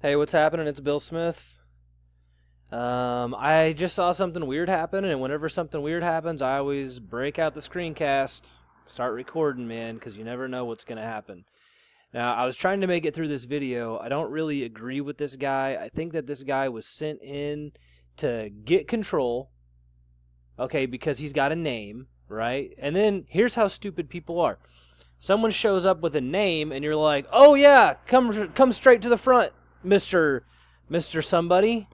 Hey, what's happening? It's Bill Smith. I just saw something weird happen, and whenever something weird happens, I always break out the screencast, start recording, man, because you never know what's going to happen. Now, I was trying to make it through this video. I don't really agree with this guy. I think that this guy was sent in to get control, okay, because he's got a name, right? And then here's how stupid people are. Someone shows up with a name, and you're like, oh, yeah, come straight to the front. Mr. Somebody,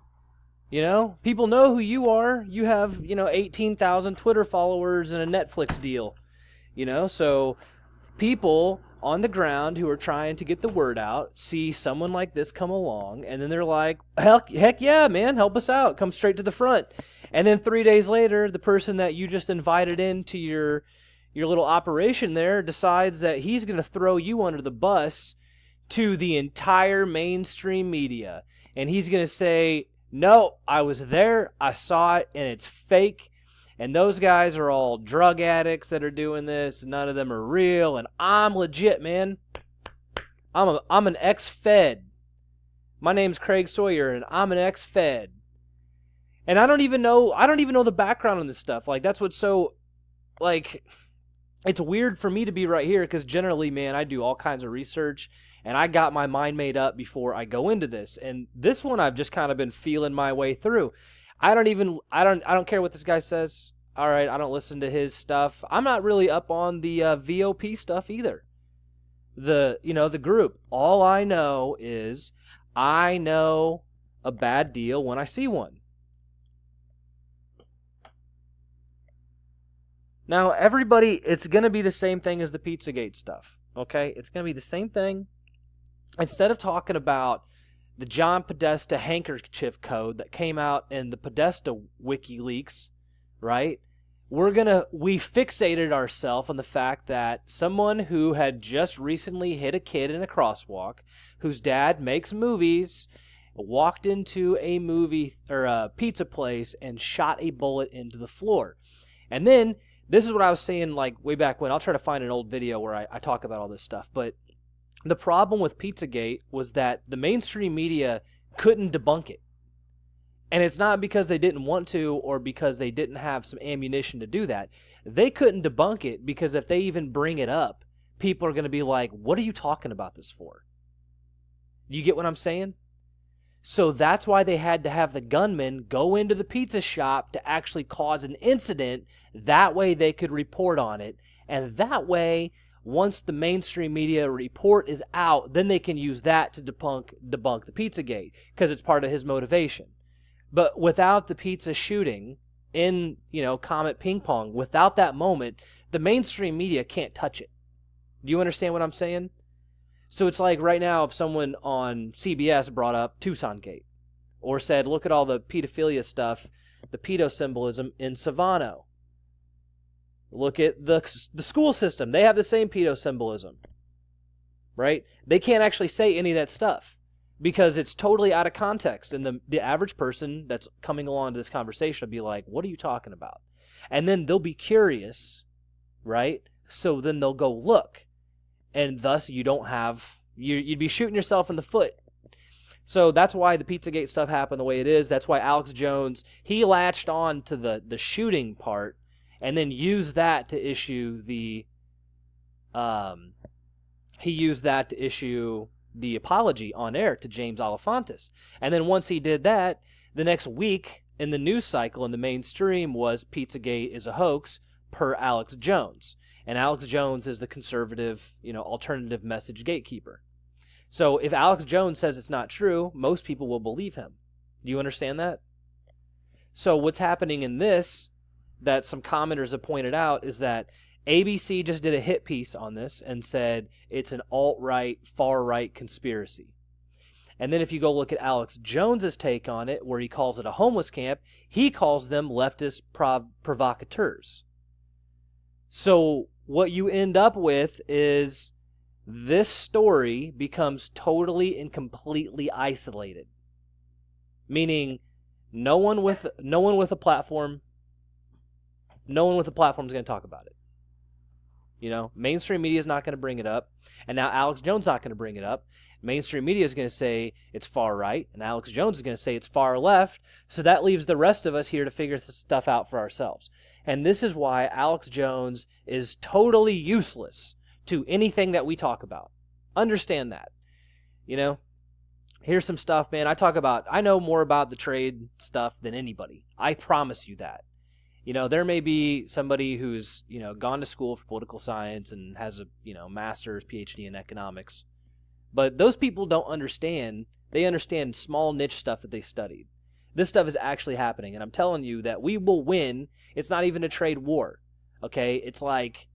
people know who you are. You have, 18,000 Twitter followers and a Netflix deal, so people on the ground who are trying to get the word out see someone like this come along, and then they're like, heck yeah, man, help us out. Come straight to the front. And then 3 days later, the person that you just invited into your little operation there decides that he's going to throw you under the bus to the entire mainstream media. And he's going to say, no, I was there, I saw it, and it's fake. And those guys are all drug addicts that are doing this. None of them are real. And I'm legit, man. I'm an ex-Fed. My name's Craig Sawyer, and I'm an ex-Fed. And I don't even know the background on this stuff. Like, that's what's so, like, it's weird for me to be right here because generally, man, I do all kinds of research. And I got my mind made up before I go into this. And this one I've just kind of been feeling my way through. I don't care what this guy says. All right, I don't listen to his stuff. I'm not really up on the VOP stuff either. The group. All I know is I know a bad deal when I see one. Now, everybody, it's going to be the same thing as the Pizzagate stuff. Okay? It's going to be the same thing. Instead of talking about the John Podesta handkerchief code that came out in the Podesta WikiLeaks, right? We fixated ourselves on the fact that someone who had just recently hit a kid in a crosswalk, whose dad makes movies, walked into a movie or a pizza place and shot a bullet into the floor. And then, this is what I was saying like way back when. I'll try to find an old video where I talk about all this stuff, but the problem with Pizzagate was that the mainstream media couldn't debunk it. And it's not because they didn't want to or because they didn't have some ammunition to do that. They couldn't debunk it because if they even bring it up, people are going to be like, what are you talking about this for? You get what I'm saying? So that's why they had to have the gunman go into the pizza shop to actually cause an incident. That way they could report on it. And that way, once the mainstream media report is out, then they can use that to debunk the Pizzagate because it's part of his motivation. But without the pizza shooting in, Comet Ping Pong, without that moment, the mainstream media can't touch it. Do you understand what I'm saying? So it's like right now if someone on CBS brought up Tucson Gate or said, look at all the pedophilia stuff, the pedo symbolism in Savano. Look at the school system. They have the same pedo symbolism, right? They can't actually say any of that stuff because it's totally out of context. And the average person that's coming along to this conversation will be like, what are you talking about? And then they'll be curious, right? So then they'll go look. And thus you'd be shooting yourself in the foot. So that's why the Pizzagate stuff happened the way it is. That's why Alex Jones, he latched on to the shooting part and then used that to issue the apology on air to James Alefantis. And then once he did that, the next week in the news cycle in the mainstream was Pizzagate is a hoax per Alex Jones. And Alex Jones is the conservative, alternative message gatekeeper. So if Alex Jones says it's not true, most people will believe him. Do you understand that? So what's happening in this that some commenters have pointed out is that ABC just did a hit piece on this and said it's an alt-right, far-right conspiracy. And then if you go look at Alex Jones's take on it, where he calls it a homeless camp, he calls them leftist provocateurs. So what you end up with is this story becomes totally and completely isolated. Meaning no one with a platform is going to talk about it. Mainstream media is not going to bring it up. And now Alex Jones not going to bring it up. Mainstream media is going to say it's far right, and Alex Jones is going to say it's far left, so that leaves the rest of us here to figure this stuff out for ourselves. And this is why Alex Jones is totally useless to anything that we talk about. Understand that. You know, here's some stuff, man. I know more about the trade stuff than anybody. I promise you that. You know, there may be somebody who's, you know, gone to school for political science and has a, you know, master's, PhD in economics. But those people don't understand. They understand small niche stuff that they studied. This stuff is actually happening, and I'm telling you that we will win. It's not even a trade war, okay? It's like,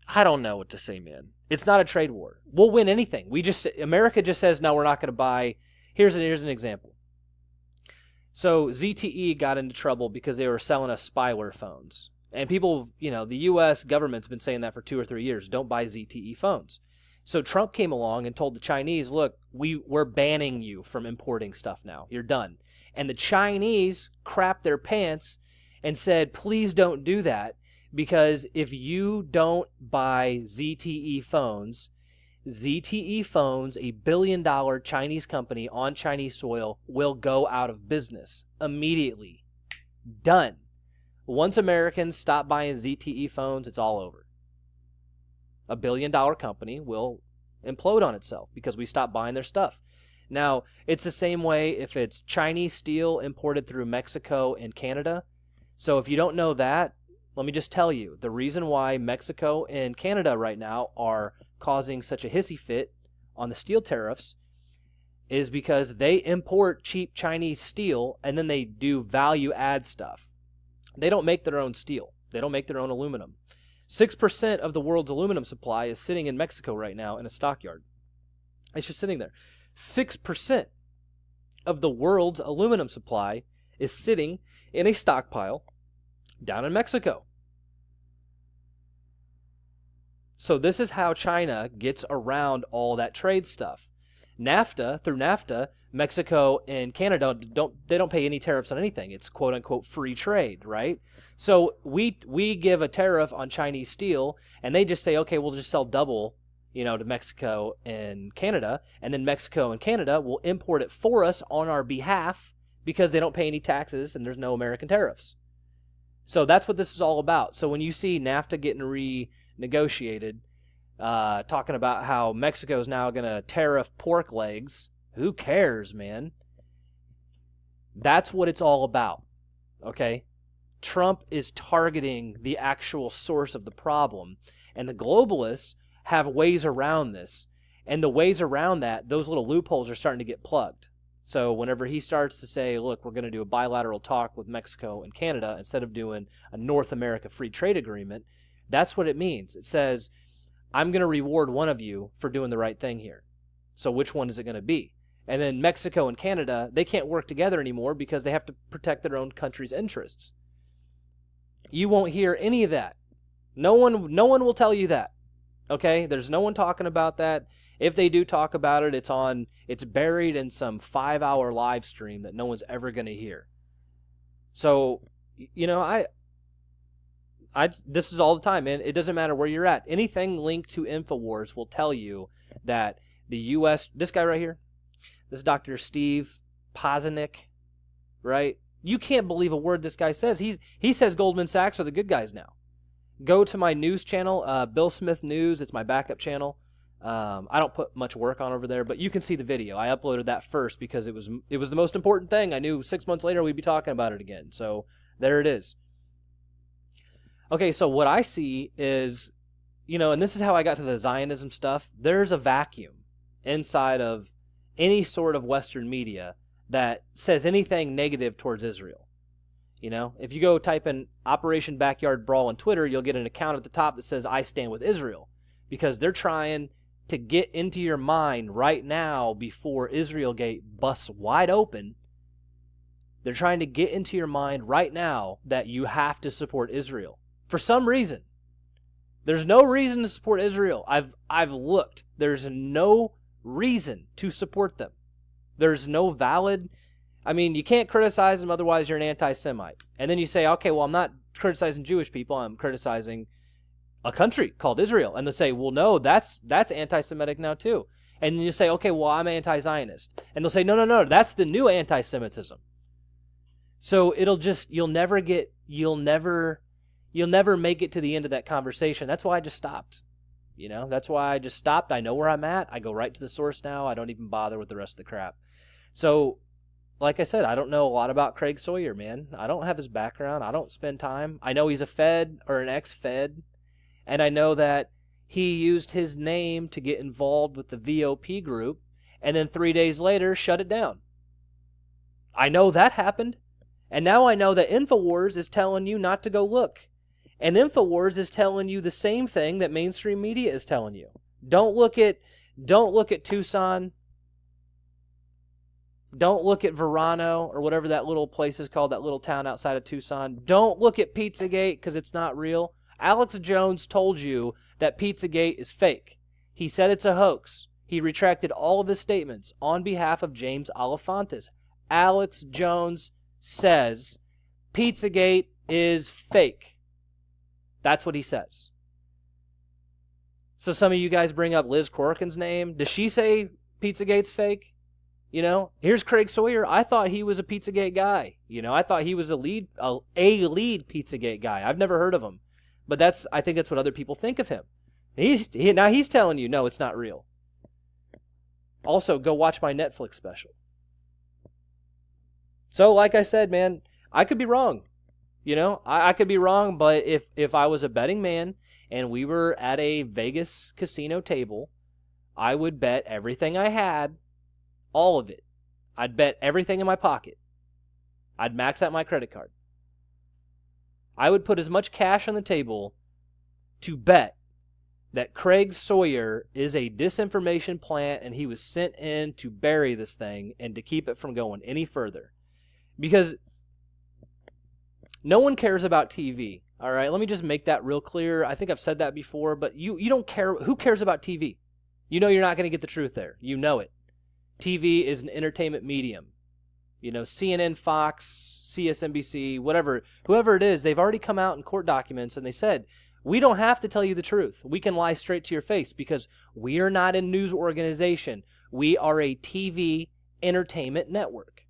I don't know what to say, man. It's not a trade war. We'll win anything. America just says, no, we're not going to buy. Here's an example. So ZTE got into trouble because they were selling us spyware phones. And people, you know, the U.S. government's been saying that for 2 or 3 years. Don't buy ZTE phones. So Trump came along and told the Chinese, look, we're banning you from importing stuff now. You're done. And the Chinese crapped their pants and said, please don't do that, because if you don't buy ZTE phones, a billion-dollar Chinese company on Chinese soil, will go out of business immediately. Done. Once Americans stop buying ZTE phones, it's all over. A billion-dollar company will implode on itself because we stop buying their stuff. Now, it's the same way if it's Chinese steel imported through Mexico and Canada. So if you don't know that, let me just tell you, the reason why Mexico and Canada right now are causing such a hissy fit on the steel tariffs is because they import cheap Chinese steel and then they do value add stuff. They don't make their own steel. They don't make their own aluminum. 6% of the world's aluminum supply is sitting in Mexico right now in a stockyard. It's just sitting there. 6% of the world's aluminum supply is sitting in a stockpile down in Mexico. So this is how China gets around all that trade stuff. Through NAFTA, Mexico and Canada don't pay any tariffs on anything. It's quote unquote free trade, right? So we give a tariff on Chinese steel, and they just say, okay, we'll just sell double, you know, to Mexico and Canada, and then Mexico and Canada will import it for us on our behalf because they don't pay any taxes and there's no American tariffs. So that's what this is all about. So when you see NAFTA getting renegotiated, talking about how Mexico is now going to tariff pork legs, who cares, man? That's what it's all about, okay? Trump is targeting the actual source of the problem, and the globalists have ways around this, and the ways around that, those little loopholes are starting to get plugged. So whenever he starts to say, look, we're going to do a bilateral talk with Mexico and Canada instead of doing a North America free trade agreement, that's what it means. It says, I'm going to reward one of you for doing the right thing here. So which one is it going to be? And then Mexico and Canada, they can't work together anymore because they have to protect their own country's interests. You won't hear any of that. No one will tell you that. Okay? There's no one talking about that. If they do talk about it, it's buried in some 5-hour live stream that no one's ever going to hear. So, you know, this is all the time, man. It doesn't matter where you're at. Anything linked to InfoWars will tell you that the U.S., this guy right here, this Dr. Steve Pazanik, right? You can't believe a word this guy says. He says Goldman Sachs are the good guys now. Go to my news channel, Bill Smith News. It's my backup channel. I don't put much work on over there, but you can see the video. I uploaded that first because it was the most important thing. I knew 6 months later we'd be talking about it again. So there it is. Okay, so what I see is, you know, and this is how I got to the Zionism stuff. There's a vacuum inside of any sort of Western media that says anything negative towards Israel. You know, if you go type in Operation Backyard Brawl on Twitter, you'll get an account at the top that says, I stand with Israel. Because they're trying to get into your mind right now before Israelgate busts wide open. They're trying to get into your mind right now that you have to support Israel. For some reason. There's no reason to support Israel. I've looked. There's no reason to support them. There's no valid... I mean, you can't criticize them, otherwise you're an anti-Semite. And then you say, okay, well, I'm not criticizing Jewish people. I'm criticizing a country called Israel. And they say, well, no, that's anti-Semitic now too. And you say, okay, well, I'm anti-Zionist. And they'll say, no, that's the new anti-Semitism. So you'll never make it to the end of that conversation. That's why I just stopped. That's why I just stopped. I know where I'm at. I go right to the source now. I don't even bother with the rest of the crap. So, like I said, I don't know a lot about Craig Sawyer, man. I don't have his background. I don't spend time. I know he's a Fed or an ex-Fed. And I know that he used his name to get involved with the VOP group, and then 3 days later shut it down. I know that happened. And now I know that InfoWars is telling you not to go look. And InfoWars is telling you the same thing that mainstream media is telling you. Don't look at Tucson. Don't look at Verano or whatever that little place is called, that little town outside of Tucson. Don't look at Pizzagate because it's not real. Alex Jones told you that Pizzagate is fake. He said it's a hoax. He retracted all of his statements on behalf of James Alefantis. Alex Jones says Pizzagate is fake. That's what he says. So some of you guys bring up Liz Corkin's name. Does she say Pizzagate's fake? Here's Craig Sawyer. I thought he was a Pizzagate guy. I thought he was a lead Pizzagate guy. I've never heard of him. But I think that's what other people think of him. Now he's telling you, no, it's not real. Also, go watch my Netflix special. So, like I said, man, I could be wrong. I could be wrong, but if I was a betting man and we were at a Vegas casino table, I would bet everything I had, all of it. I'd bet everything in my pocket. I'd max out my credit card. I would put as much cash on the table to bet that Craig Sawyer is a disinformation plant and he was sent in to bury this thing and to keep it from going any further. Because no one cares about TV, all right? Let me just make that real clear. I think I've said that before, but you don't care. Who cares about TV? You're not going to get the truth there. You know it. TV is an entertainment medium. CNN, Fox, CSNBC, whoever it is, they've already come out in court documents and they said, we don't have to tell you the truth. We can lie straight to your face because we are not a news organization. We are a TV entertainment network.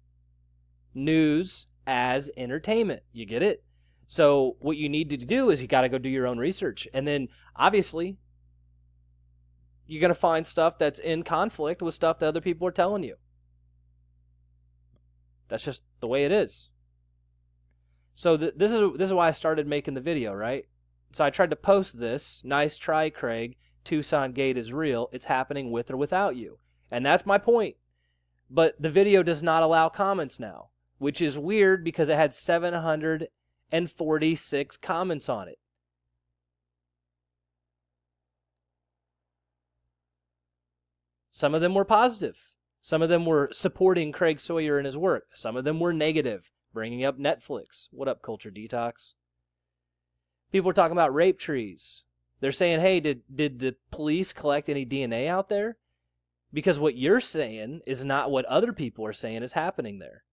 News as entertainment. You get it? So what you need to do is you got to go do your own research. And then, obviously, you're going to find stuff that's in conflict with stuff that other people are telling you. That's just the way it is. So this is why I started making the video, right? So I tried to post this. Nice try, Craig. Tucson Gate is real. It's happening with or without you. And that's my point. But the video does not allow comments now, which is weird because it had 746 comments on it. Some of them were positive. Some of them were supporting Craig Sawyer and his work. Some of them were negative, bringing up Netflix. What up, Culture Detox? People are talking about rape trees. They're saying, hey, did the police collect any DNA out there? Because what you're saying is not what other people are saying is happening there.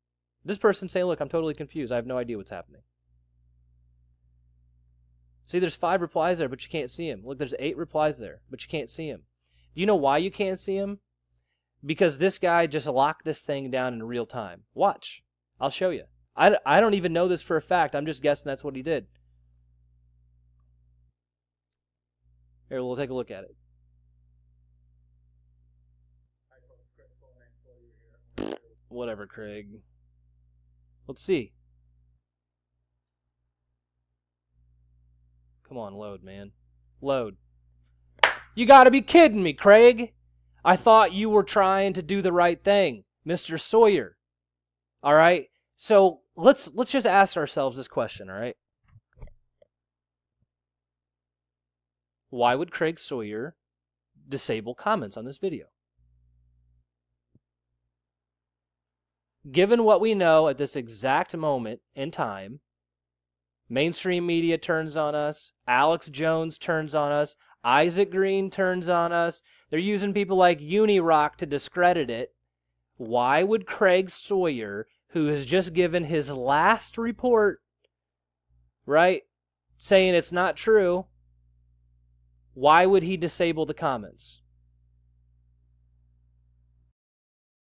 This person's saying, look, I'm totally confused. I have no idea what's happening. See, there's 5 replies there, but you can't see them. Look, there's 8 replies there, but you can't see them. Do you know why you can't see them? Because this guy just locked this thing down in real time. Watch. I'll show you. I don't even know this for a fact. I'm just guessing that's what he did. Here, we'll take a look at it. Whatever, Craig. Let's see. Come on, load, man. Load. You gotta be kidding me, Craig. I thought you were trying to do the right thing, Mr. Sawyer. All right? So let's just ask ourselves this question, all right? Why would Craig Sawyer disable comments on this video? Given what we know at this exact moment in time, mainstream media turns on us, Alex Jones turns on us, Isaac Green turns on us, they're using people like Unirock to discredit it. Why would Craig Sawyer, who has just given his last report, right, saying it's not true, Why would he disable the comments?